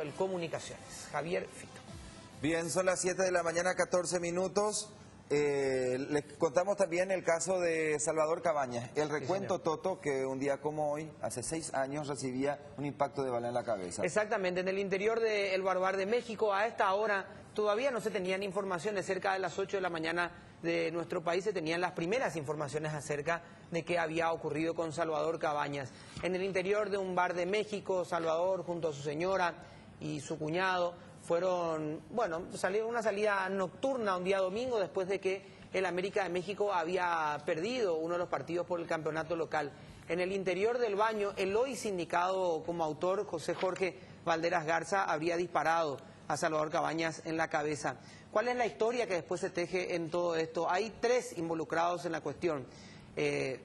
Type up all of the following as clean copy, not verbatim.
el Comunicaciones. Javier Fito. Bien, son las 7 de la mañana, 14 minutos. Les contamos también el caso de Salvador Cabañas. El recuento, sí, Toto, que un día como hoy, hace 6 años, recibía un impacto de bala en la cabeza. Exactamente, en el interior del Baruar de México, a esta hora todavía no se tenían informaciones. Cerca de las 8 de la mañana de nuestro país se tenían las primeras informaciones acerca de qué había ocurrido con Salvador Cabañas. En el interior de un bar de México, Salvador junto a su señora y su cuñado salieron una salida nocturna un día domingo después de que el América de México había perdido uno de los partidos por el campeonato local. En el interior del baño, el hoy sindicado como autor, José Jorge Valderas Garza, habría disparado a Salvador Cabañas en la cabeza. ¿Cuál es la historia que después se teje en todo esto? Hay 3 involucrados en la cuestión.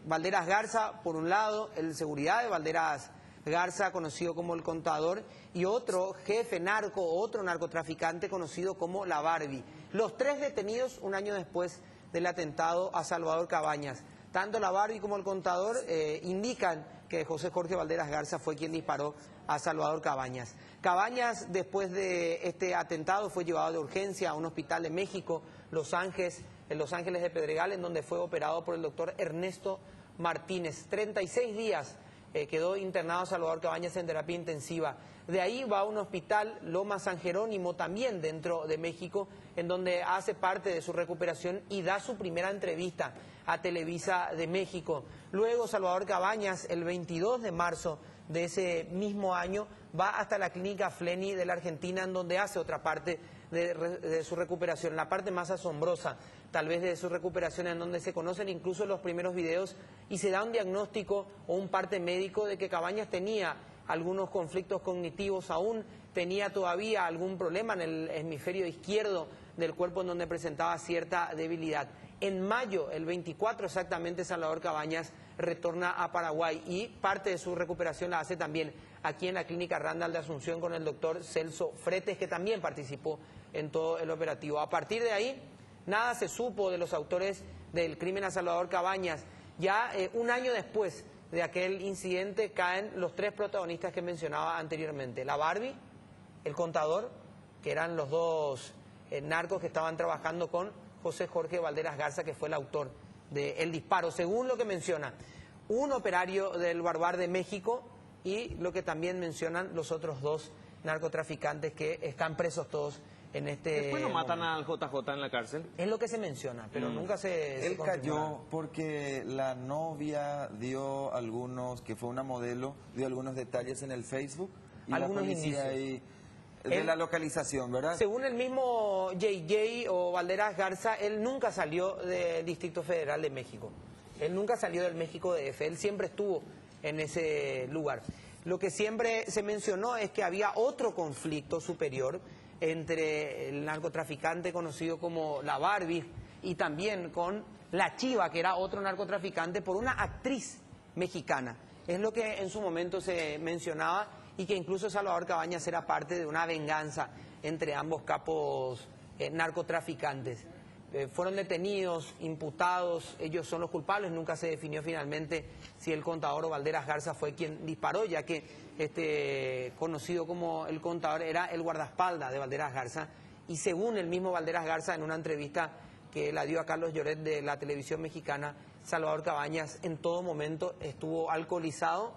Valderas Garza, por un lado, el seguridad de Valderas Garza, conocido como el Contador, y otro jefe narco, otro narcotraficante conocido como la Barbie. Los 3 detenidos un año después del atentado a Salvador Cabañas. Tanto la Barbie como el Contador indican que José Jorge Valderas Garza fue quien disparó a Salvador Cabañas. Cabañas, después de este atentado, fue llevado de urgencia a un hospital de México, en Los Ángeles de Pedregal, en donde fue operado por el doctor Ernesto Martínez. 36 días quedó internado Salvador Cabañas en terapia intensiva. De ahí va a un hospital, Loma San Jerónimo, también dentro de México, en donde hace parte de su recuperación y da su primera entrevista a Televisa de México. Luego Salvador Cabañas, el 22 de marzo de ese mismo año, va hasta la clínica Fleni de la Argentina, en donde hace otra parte de su recuperación, la parte más asombrosa tal vez de su recuperación, en donde se conocen incluso los primeros videos y se da un diagnóstico o un parte médico de que Cabañas tenía algunos conflictos cognitivos, aún tenía todavía algún problema en el hemisferio izquierdo del cuerpo, en donde presentaba cierta debilidad. En mayo, el 24 exactamente, Salvador Cabañas retorna a Paraguay y parte de su recuperación la hace también aquí en la clínica Randall de Asunción con el doctor Celso Fretes, que también participó en todo el operativo. A partir de ahí, nada se supo de los autores del crimen a Salvador Cabañas. Ya un año después de aquel incidente caen los 3 protagonistas que mencionaba anteriormente. La Barbie, el Contador, que eran los 2 narcos que estaban trabajando con José Jorge Valderas Garza, que fue el autor del disparo, según lo que menciona un operario del Baruar de México y lo que también mencionan los otros 2 narcotraficantes que están presos todos en este Después lo matan momento. al JJ en la cárcel. Es lo que se menciona, pero nunca se Él confirma. cayó porque la novia dio algunos, que fue una modelo, dio algunos detalles en el Facebook y Algunos la policía indicios. ahí de la localización, ¿verdad? Según el mismo JJ o Valderas Garza, él nunca salió del Distrito Federal de México. Él nunca salió del México DF, él siempre estuvo en ese lugar. Lo que siempre se mencionó es que había otro conflicto superior entre el narcotraficante conocido como la Barbie y también con la Chiva, que era otro narcotraficante, por una actriz mexicana. Es lo que en su momento se mencionaba y que incluso Salvador Cabañas era parte de una venganza entre ambos capos narcotraficantes. Fueron detenidos, imputados, ellos son los culpables, nunca se definió finalmente si el Contador o Valderas Garza fue quien disparó, ya que conocido como el Contador era el guardaespaldas de Valderas Garza, y según el mismo Valderas Garza en una entrevista que la dio a Carlos Lloret de la televisión mexicana, Salvador Cabañas en todo momento estuvo alcoholizado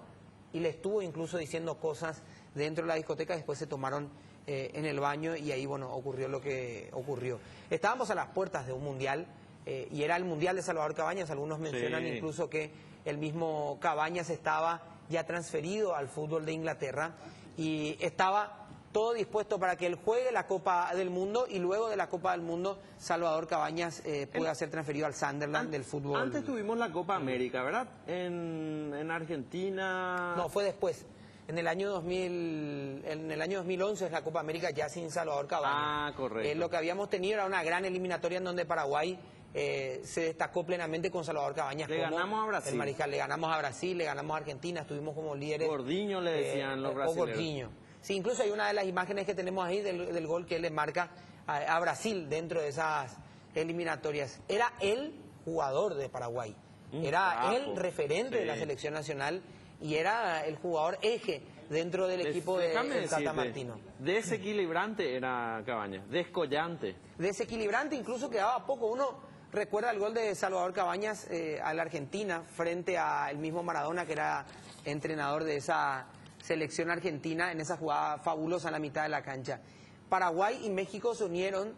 y le estuvo incluso diciendo cosas dentro de la discoteca, después se tomaron en el baño y ahí, ocurrió lo que ocurrió. Estábamos a las puertas de un mundial y era el mundial de Salvador Cabañas. Algunos mencionan incluso que el mismo Cabañas estaba ya transferido al fútbol de Inglaterra y estaba todo dispuesto para que él juegue la Copa del Mundo y luego de la Copa del Mundo Salvador Cabañas pueda ser transferido al Sunderland del fútbol. Antes tuvimos la Copa América, ¿verdad? En Argentina. No, fue después. En el año 2011 es la Copa América ya sin Salvador Cabañas. Ah, correcto. Lo que habíamos tenido era una gran eliminatoria en donde Paraguay se destacó plenamente con Salvador Cabañas. Le ganamos a Brasil. El mariscal, le ganamos a Brasil, le ganamos a Argentina, estuvimos como líderes. Gordiño le decían los brasileños. O Gordiño. Sí, incluso hay una de las imágenes que tenemos ahí del gol que él le marca a Brasil dentro de esas eliminatorias. Era el jugador de Paraguay, era el referente de la selección nacional y era el jugador eje dentro del equipo de Tata Martino. Desequilibrante era Cabañas, descollante. Desequilibrante, incluso quedaba poco. Uno recuerda el gol de Salvador Cabañas a la Argentina frente al mismo Maradona, que era entrenador de esa selección argentina, en esa jugada fabulosa en la mitad de la cancha. Paraguay y México se unieron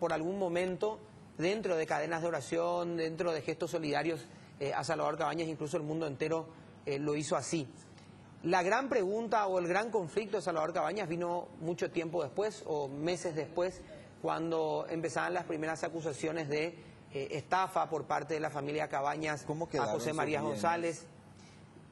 por algún momento dentro de cadenas de oración, dentro de gestos solidarios a Salvador Cabañas, incluso el mundo entero lo hizo así. La gran pregunta o el gran conflicto de Salvador Cabañas vino mucho tiempo después o meses después, cuando empezaban las primeras acusaciones de estafa por parte de la familia Cabañas a José María González.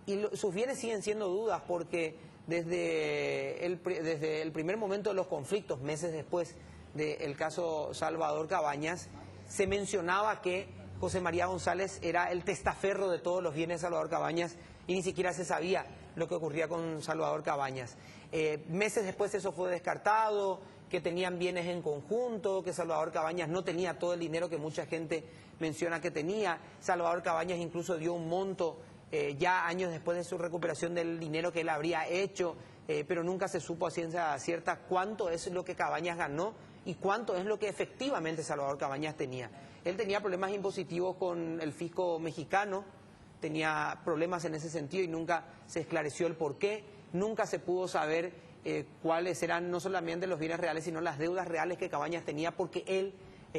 Y sus bienes siguen siendo dudas porque desde el primer momento de los conflictos, meses después del caso Salvador Cabañas, se mencionaba que José María González era el testaferro de todos los bienes de Salvador Cabañas y ni siquiera se sabía lo que ocurría con Salvador Cabañas. Meses después eso fue descartado, que tenían bienes en conjunto, que Salvador Cabañas no tenía todo el dinero que mucha gente menciona que tenía. Salvador Cabañas incluso dio un monto ya años después de su recuperación del dinero que él habría hecho, pero nunca se supo a ciencia cierta cuánto es lo que Cabañas ganó y cuánto es lo que efectivamente Salvador Cabañas tenía. Él tenía problemas impositivos con el fisco mexicano, tenía problemas en ese sentido y nunca se esclareció el porqué, nunca se pudo saber cuáles eran no solamente los bienes reales, sino las deudas reales que Cabañas tenía, porque él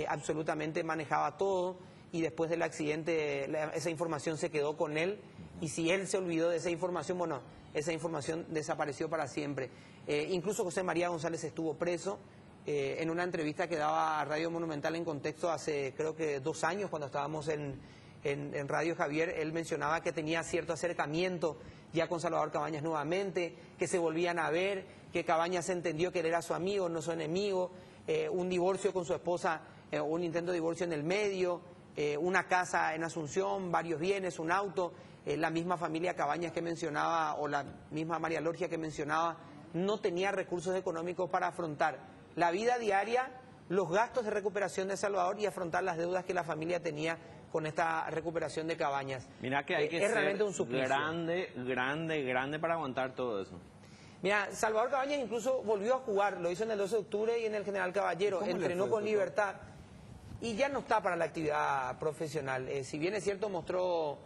absolutamente manejaba todo y después del accidente esa información se quedó con él y si él se olvidó de esa información, bueno, esa información desapareció para siempre. Incluso José María González estuvo preso. En una entrevista que daba a Radio Monumental en Contexto hace creo que 2 años, cuando estábamos en Radio Javier, él mencionaba que tenía cierto acercamiento ya con Salvador Cabañas nuevamente, que se volvían a ver, que Cabañas entendió que él era su amigo, no su enemigo, un divorcio con su esposa, un intento de divorcio en el medio, una casa en Asunción, varios bienes, un auto, la misma familia Cabañas que mencionaba, o la misma María Lorgia que mencionaba, no tenía recursos económicos para afrontar la vida diaria, los gastos de recuperación de Salvador y afrontar las deudas que la familia tenía con esta recuperación de Cabañas. Mira que hay que ser grande para aguantar todo eso. Mira, Salvador Cabañas incluso volvió a jugar, lo hizo en el 12 de octubre y en el General Caballero, entrenó con Libertad y ya no está para la actividad profesional. Si bien es cierto, mostró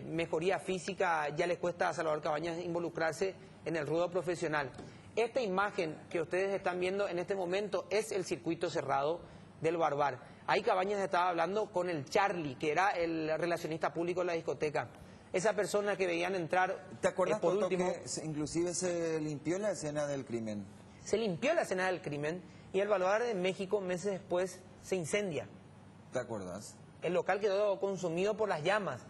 mejoría física, ya le cuesta a Salvador Cabañas involucrarse en el ruedo profesional. Esta imagen que ustedes están viendo en este momento es el circuito cerrado del Barbar. Ahí Cabañas estaba hablando con el Charlie, que era el relacionista público de la discoteca. Esa persona que veían entrar... ¿Te acuerdas, por último, que inclusive se limpió la escena del crimen? Se limpió la escena del crimen y el Barbar de México meses después se incendia. ¿Te acuerdas? El local quedó consumido por las llamas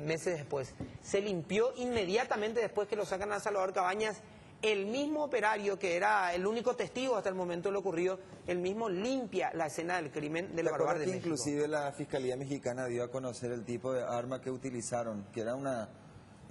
meses después. Se limpió inmediatamente después que lo sacan a Salvador Cabañas. El mismo operario, que era el único testigo hasta el momento de lo ocurrido, el mismo limpia la escena del crimen del Barbar de México. Inclusive la Fiscalía Mexicana dio a conocer el tipo de arma que utilizaron, que era una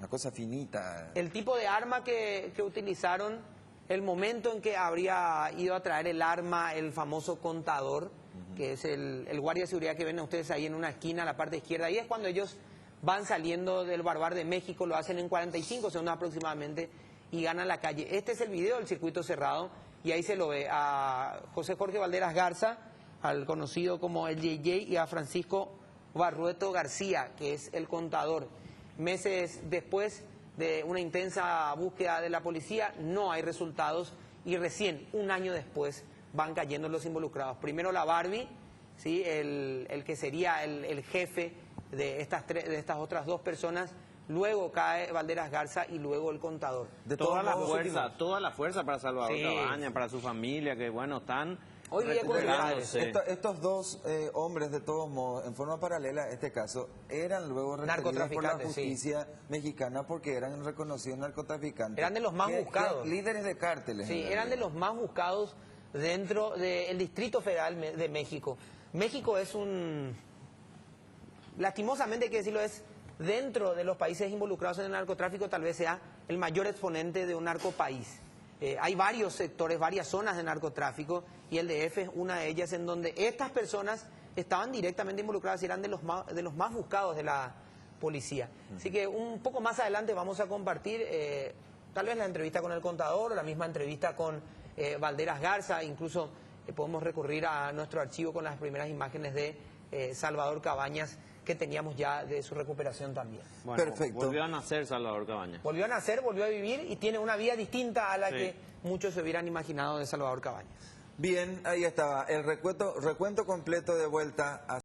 cosa finita. El tipo de arma que utilizaron, el momento en que habría ido a traer el arma, el famoso contador, que es el guardia de seguridad que ven ustedes ahí en una esquina, a la parte izquierda, ahí es cuando ellos van saliendo del Barbar de México, lo hacen en 45 segundos aproximadamente, y ganan la calle. Este es el video del circuito cerrado y ahí se lo ve a José Jorge Valderas Garza, al conocido como el JJ, y a Francisco Barrueto García, que es el contador. Meses después de una intensa búsqueda de la policía, no hay resultados y recién, un año después, van cayendo los involucrados. Primero la Barbie, ¿sí? el que sería el jefe de estas otras 2 personas. Luego cae Valderas Garza y luego el contador. De toda la fuerza para Salvador Cabañas, para su familia, que bueno, están hoy día recuperándose. Estos 2 hombres, de todos modos, en forma paralela a este caso, eran luego reconocidos por la justicia mexicana porque eran reconocidos narcotraficantes. Eran de los más buscados. Líderes de cárteles. Sí, eran de los más buscados dentro del Distrito Federal de México. México es lastimosamente hay que decirlo, es dentro de los países involucrados en el narcotráfico tal vez sea el mayor exponente de un narcopaís. Hay varios sectores, varias zonas de narcotráfico y el DF es una de ellas en donde estas personas estaban directamente involucradas y eran de los más buscados de la policía. Así que un poco más adelante vamos a compartir Tal vez la entrevista con el contador o la misma entrevista con Valderas Garza, incluso podemos recurrir a nuestro archivo con las primeras imágenes de Salvador Cabañas que teníamos ya de su recuperación también. Bueno, perfecto. Volvió a nacer Salvador Cabañas. Volvió a nacer, volvió a vivir y tiene una vida distinta a la que muchos se hubieran imaginado de Salvador Cabañas. Bien, ahí estaba el recuento completo de vuelta a